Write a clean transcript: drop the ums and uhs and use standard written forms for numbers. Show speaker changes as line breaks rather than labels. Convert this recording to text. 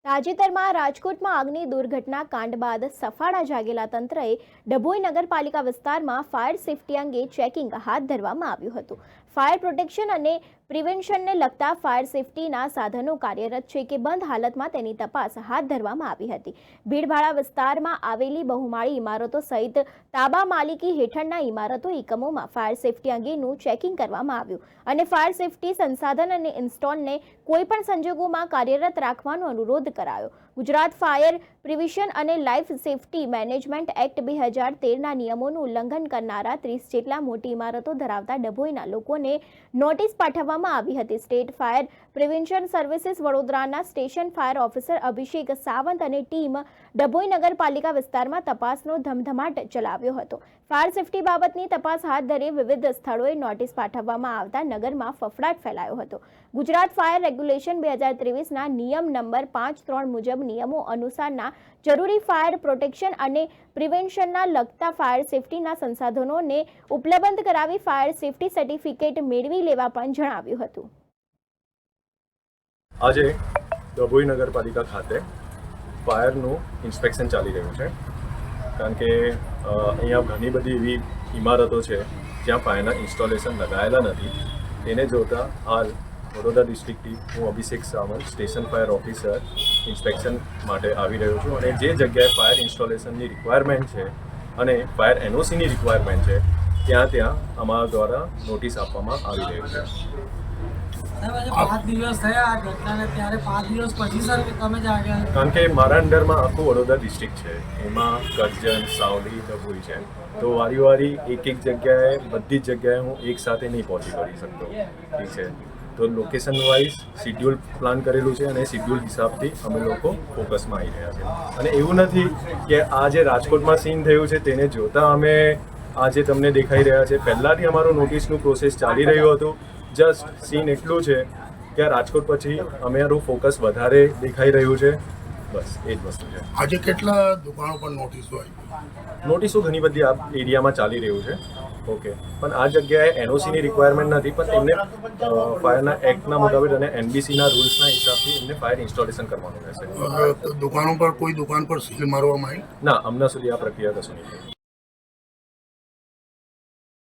તાજેતરમાં રાજકોટમાં આગની દુર્ઘટના કાંડ બાદ સફાળા જાગેલા તંત્રએ ડભોઈ નગરપાલિકા વિસ્તારમાં ફાયર સેફટી અંગે ચેકિંગ હાથ ધરવામાં આવ્યું હતું। ફાયર પ્રોટેક્શન અને પ્રિવેન્શનને લગતા ફાયર સેફટીના સાધનો કાર્યરત છે કે બંધ હાલતમાં તેની તપાસ હાથ ધરવામાં આવી હતી। ભીડભાડા વિસ્તારમાં આવેલી બહુમાળી ઇમારતો સહિત તાબા માલિકી હેઠળના ઇમારતો એકમોમાં ફાયર સેફટી અંગેનું ચેકિંગ કરવામાં આવ્યું અને ફાયર સેફટી સંસાધન અને ઇન્સ્ટોલને કોઈપણ સંજોગોમાં કાર્યરત રાખવાનો અનુરોધ કરાયો। ગુજરાત ફાયર પ્રિવેન્શન અને લાઇફ સેફટી મેનેજમેન્ટ એક્ટ 2013ના નિયમોનું ઉલ્લંઘન કરનારા 30 જેટલા મોટી ઇમારતો ધરાવતા ડભોઈના લોકોને નોટિસ પાઠવવામાં આવી હતી। સ્ટેટ ફાયર પ્રિવેન્શન સર્વિસીસ વડોદરાના સ્ટેશન ફાયર ઓફિસર અભિષેક સાવંત અને ટીમ ડભોઈ નગરપાલિકા વિસ્તારમાં તપાસનો ધમધમાટ ચલાવ્યો હતો। ફાયર સેફટી બાબતની તપાસ હાથ ધરી વિવિધ સ્થળોએ નોટિસ પાઠવવામાં આવતા નગરમાં ફફડાટ ફેલાયો હતો। ગુજરાત ફાયર રેગ્યુલેશન 2023ના નિયમ નંબર 5(3) મુજબ નિયમો અનુસારના જરૂરી ફાયર પ્રોટેક્શન અને પ્રિવેન્શનના લગતા ફાયર સેફટીના સંસાધનોને ઉપલબ્ધ કરાવી ફાયર સેફટી સર્ટિફિકેટ મેળવી લેવા પણ જણાવ્યું હતું।
આજે ડભોઈ નગરપાલિકા ખાતે ફાયરનું ઇન્સ્પેક્શન ચાલી રહ્યું છે, કારણ કે અહીંયા ઘણી બધી એવી ઇમારતો છે જ્યાં ફાયરના ઇન્સ્ટોલેશન લગાયેલા નથી। તેને જોતા હાલ વડોદરા ડિસ્ટ્રિક્ટથી હું Abhishek Sawant station fire officer inspection માટે આવી રહ્યો છું અને જે જગ્યાએ ફાયર ઇન્સ્ટોલેશનની રિક્વાયરમેન્ટ છે અને ફાયર એનઓસીની રિક્વાયરમેન્ટ છે ત્યાં અમારા દ્વારા નોટિસ આપવામાં આવી રહ્યું છે।
5 દિવસ થયા આ ઘટનાને, ત્યારે 5 દિવસ પછી સર તમે જાગ્યા?
કારણ કે મારા અંડરમાં આખું વડોદરા ડિસ્ટ્રિક્ટ છે, એમાં કરજણ, સાવલી, ડભોઈ છે, તો વારી એક જગ્યાએ બધી જ જગ્યાએ હું એક સાથે નહીં પહોંચી કરી શકતો। ઠીક છે, તો લોકેશન વાઇઝ શિડ્યુલ પ્લાન કરેલું છે અને શિડ્યુલ હિસાબથી અમે લોકો ફોકસમાં આવી રહ્યા છે। અને એવું નથી કે આ જે રાજકોટમાં સીન થયું છે તેને જોતાં અમે આજે તમને દેખાઈ રહ્યા છે, પહેલાંથી અમારું નોટિસનું પ્રોસેસ ચાલી રહ્યું હતું। જસ્ટ સીન એટલું છે કે રાજકોટ પછી અમારું ફોકસ વધારે દેખાઈ રહ્યું છે, બસ એ જ વસ્તુ છે।
આજે કેટલા દુકાનો પર નોટિસો આવી?
નોટિસો ઘણી બધી આ એરિયામાં ચાલી રહ્યું છે, ઓકે, પણ આ જગ્યાએ એનઓસીની રિક્વાયરમેન્ટ નથી, પણ એમને ફાયરના એક્ટના મુતાબિક અને એનબીસીના રૂલ્સના હિસાબથી એમને ફાયર ઇન્સ્ટોલેશન કરવાનું રહેશે।
દુકાનો પર કોઈ દુકાન પર સીલ મારવામાં આવી?
ના, હમણાં સુધી આ પ્રક્રિયા કશું નહીં થઈ।